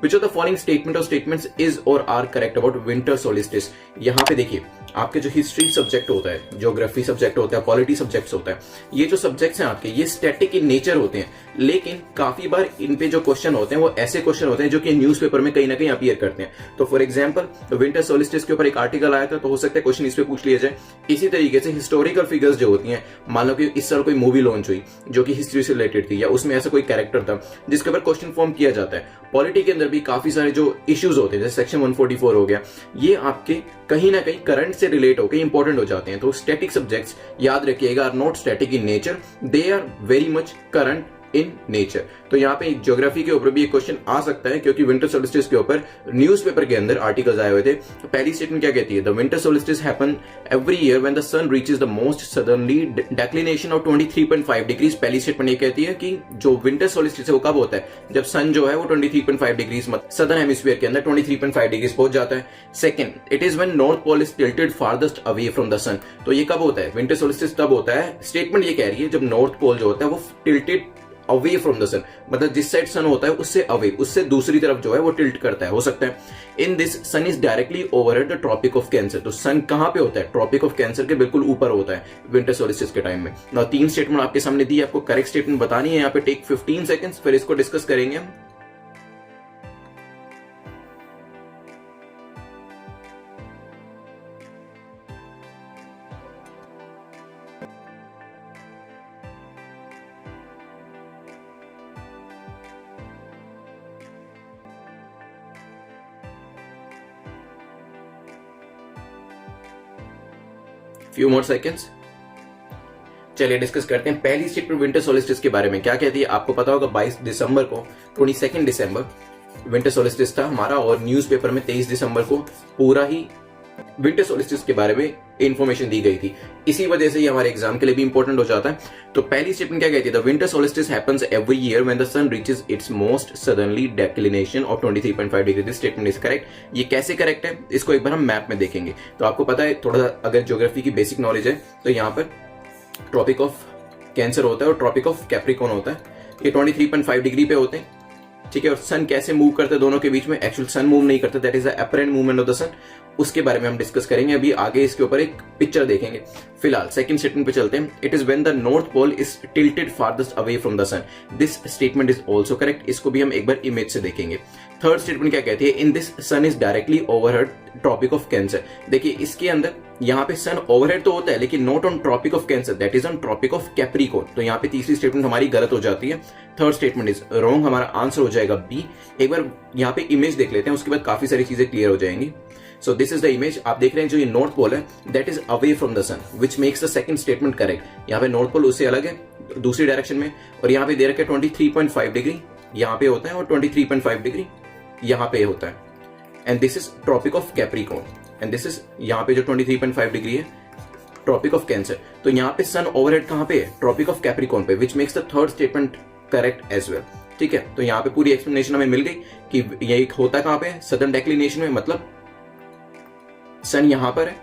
Which of the following statement or statements is or are correct about winter solstice. यहाँ पे देखिए आपके जो हिस्ट्री सब्जेक्ट होता है, ज्योग्राफी सब्जेक्ट होता है, पॉलिटी सब्जेक्ट्स होता है, ये जो सब्जेक्ट्स हैं आपके ये स्टैटिक इन नेचर होते हैं, लेकिन काफी बार इन पे जो क्वेश्चन होते हैं वो ऐसे क्वेश्चन होते हैं जो कि न्यूज़पेपर में कहीं ना कहीं अपीयर करते हैं। तो फॉर एग्जांपल विंटर सोलिस्टिस के ऊपर एक आर्टिकल आया था, तो हो सकता है क्वेश्चन इस पे पूछ लिया जाए। इसी तरीके से हिस्टोरिकल फिगर्स जो होती हैं, मान लो कि इस साल कोई मूवी लॉन्च हुई जो कि हिस्ट्री से रिलेटेड थी, या उसमें ऐसा कोई कैरेक्टर था जिसके ऊपर क्वेश्चन फॉर्म किया जाता है। पॉलिटी के अंदर भी काफी सारे जो इश्यूज होते हैं, जैसे सेक्शन 144 हो गया, ये आपके कहीं ना कहीं करंट से रिलेट होकर इंपॉर्टेंट हो जाते हैं। तो स्टैटिक सब्जेक्ट्स याद रखिएगा are not static in nature, they are very much current in nature. तो यहाँ पे ज्योग्राफी के ऊपर भी एक क्वेश्चन आ सकता है, क्योंकि विंटर सोलिस्टिस के ऊपर न्यूज़पेपर के अंदर आर्टिकल्स आए हुए थे। तो पहली स्टेटमेंट क्या कहती है, the winter solstice happen every year when the sun reaches the most southernly declination of 23.5 degrees. पहली स्टेटमेंट ये कहती है कि जो विंटर सोलिस्टिस है वो कब होता है, जब सन जो है वो 23.5 डिग्रीज सदर्न हेमिस्फीयर के अंदर 23.5 डिग्रीज पहुंच जाता है। Second, it is when north pole is tilted farthest away from the sun. तो ये कब होता है, विंटर सोलिस्टिस तब होता है, स्टेटमेंट ये कह रही है जब नॉर्थ पोल जो होता है वो टिल्टेड अवे फ्रॉम द सन, मतलब जिस साइड सन होता है उससे अवे, उससे दूसरी तरफ जो है वो टिल्ट करता है, हो सकता है। In this sun is directly over at the tropic of Cancer. तो सन कहां पे होता है, ट्रॉपिक ऑफ कैंसर के बिल्कुल ऊपर होता है विंटर सोलिस्टिस के टाइम में। ना 3 स्टेटमेंट आपके सामने दी, आपको करेक्ट स्टेटमेंट बतानी है। यहाँ पे टेक 15 सेकंड्स, फिर इसको डिस्कस करेंगे हम। फ्यू मोर सेकेंड्स, चलिए डिस्कस करते हैं। पहली स्टेटमेंट विंटर सोलिस्टिस के बारे में क्या कहती है, आपको पता होगा 22 दिसंबर को 22 दिसंबर विंटर सोलिस्टिस था हमारा, और न्यूज़पेपर में 23 दिसंबर को पूरा ही विंटर सोलिस्टिस के बारे में इंफॉर्मेशन दी गई थी। इसी वजह से ये हमारे एग्जाम के लिए भी इंपॉर्टेंट हो जाता है। तो पहली स्टेटमेंट क्या कहती है, the winter solstice happens every year when the sun reaches its most southernly declination of 23.5 degree. This statement is correct. ये कैसे करेक्ट है, इसको एक बार हम मैप में देखेंगे। तो आपको पता है, थोड़ा अगर ज्योग्राफी की बेसिक नॉलेज है, तो यहाँ पर ट्रॉपिक ऑफ कैंसर होता है और ट्रॉपिक ऑफ कैप्रिकॉर्न होता है। ये 23.5 डिग्री पे होते हैं, ठीक है। और सन कैसे मूव करते हैं दोनों के बीच में, एक्चुअल सन मूव नहीं करता, that is the apparent movement of the sun, उसके बारे में हम डिस्कस करेंगे। अभी आगे इसके ऊपर एक पिक्चर देखेंगे। फिलहाल सेकंड स्टेटमेंट पे चलते हैं। It is when the north pole is tilted farthest away from the sun. This statement is also correct. इसको भी हम एक बार इमेज से देखेंगे। थर्ड स्टेटमेंट क्या कहती है, in this sun is directly overhead tropic of Cancer. देखिए इसके अंदर यहाँ पे सन ओवरहेड तो होता है, लेकिन not on tropic of Cancer, that is on tropic of Capricorn. तो यहाँ पे तीसरी स्टेटमेंट हमारी गलत हो जाती है। थर्ड स्टेटमेंट इज रॉन्ग, हमारा आंसर हो जाएगा बी। एक बार यहाँ पे इमेज देख लेते हैं, उसके बाद काफी सारी चीजें क्लियर हो जाएंगी। So this is the image, आप देख रहे हैं जो ये नॉर्थ पोल है that is away from the sun, which makes the second statement correct. यहाँ पे नॉर्थ पोल उससे अलग है दूसरी डायरेक्शन में, और यहाँ पे दे रखे 23.5 डिग्री यहाँ पे होता है, और 23.5 डिग्री यहाँ पे होता है। And this is tropic of Capricorn, and this is यहाँ पे जो 23.5 डिग्री है ट्रॉपिक ऑफ कैंसर। तो यहाँ पे सन ओवरहेड कहाँ पे है, ट्रॉपिक ऑफ कैप्रिकॉर्न पे, which makes the third statement correct as well. ठीक है, तो यहाँ पे पूरी एक्सप्लेनेशन हमें मिल गई कि ये होता कहाँ पे है, सदर्न डेक्लिनेशन में, मतलब सन यहाँ पर है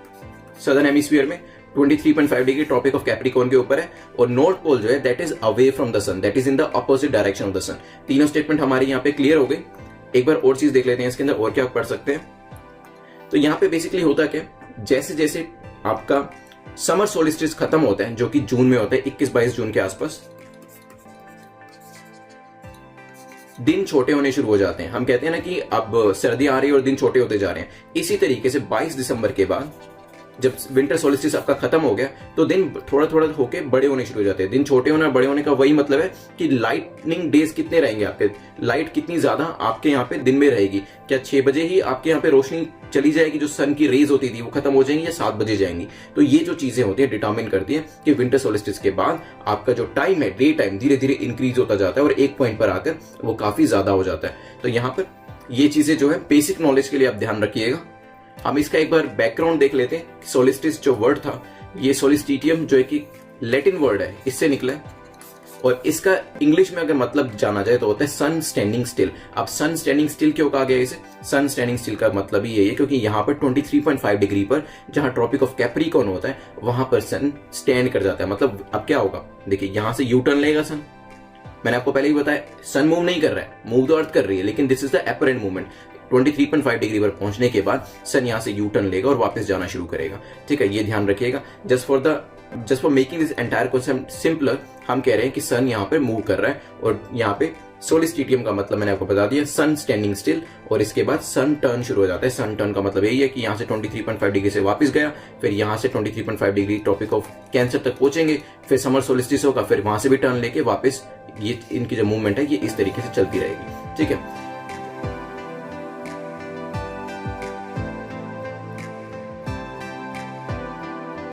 सदर्न हेमिस्फीयर में, 23.5 डिग्री ट्रॉपिक ऑफ कैप्रिकॉर्न के ऊपर है, और नॉर्थ पोल जो है that is away from the sun, that is in the opposite direction of the sun. तीनों स्टेटमेंट हमारी यहाँ पे क्लियर हो गई। एक बार और चीज देख लेते हैं इसके अंदर और क्या पढ़ सकते हैं। तो यहाँ पे बेसिकली होता क्या, जैसे जैसे आपका समर सोलिस्टिस खत्म होता है जो कि जून में होता है, 21-22 जून के आसपास, दिन छोटे होने शुरू हो जाते हैं। हम कहते हैं ना कि अब सर्दी आ रही है और दिन छोटे होते जा रहे हैं। इसी तरीके से 22 दिसंबर के बाद जब विंटर सोलिस्टिस आपका खत्म हो गया, तो दिन थोड़ा थोड़ा होके बड़े होने शुरू हो जाते हैं। दिन छोटे होना बड़े होने का वही मतलब है कि लाइटनिंग डेज कितने रहेंगे आपके, लाइट कितनी ज्यादा आपके यहाँ पे दिन में रहेगी। क्या 6 बजे ही आपके यहाँ पे रोशनी चली जाएगी, जो सन की रेज होती थी वो खत्म हो जाएंगी, या 7 बजे जाएंगी। तो ये जो चीजें होती है डिटरमिन करती है कि विंटर सोलिस्टिस के बाद आपका जो टाइम है, डे टाइम धीरे धीरे इंक्रीज होता जाता है और एक पॉइंट पर आकर वो काफी ज्यादा हो जाता है। तो यहाँ पर ये चीजें जो है बेसिक नॉलेज के लिए आप ध्यान रखिएगा। हम इसका एक बार बैकग्राउंड देख लेते हैं। सोलिस्टिस जो वर्ड था, ये सोलिस्टिटियम जो है कि लैटिन वर्ड है, इससे निकला है, और इसका इंग्लिश में अगर मतलब जाना जाए तो होता है सन स्टैंडिंग स्टिल। अब सन स्टैंडिंग स्टिल क्यों कहा गया इसे, सन स्टैंडिंग स्टिल का मतलब ही यही है क्योंकि यहाँ पर 23.5 डिग्री पर जहां ट्रॉपिक ऑफ कैप्रिकॉर्न होता है वहां पर सन स्टैंड कर जाता है। मतलब अब क्या होगा, देखिए यहां से यू टर्न लेगा सन, मैंने आपको पहले ही बताया सन मूव नहीं कर रहा है, मूव तो अर्थ कर रही है, लेकिन this is the apparent movement. 23.5 degree पर पहुंचने के बाद सन यहां से यू टर्न लेगा और वापस जाना शुरू करेगा। ठीक है, ये ध्यान रखिएगा। Just for making this entire concept simpler, हम कह रहे हैं कि सन यहाँ पे मूव कर रहा है और यहाँ पे सोलिस्टिटियम का मतलब मैंने आपको बता दिया, सन स्टैंडिंग स्टिल, और इसके बाद सन टर्न शुरू हो जाता है। सन टर्न का मतलब यही है कि यहाँ से 23.5 डिग्री से वापस गया, फिर यहाँ से 23.5 डिग्री ट्रॉपिक ऑफ कैंसर तक पहुंचेंगे, फिर समर सोलिस्टिस होगा, फिर वहां से भी टर्न लेके वापस ये इनकी जो मूवमेंट है ये इस तरीके से चलती रहेगी। ठीक है,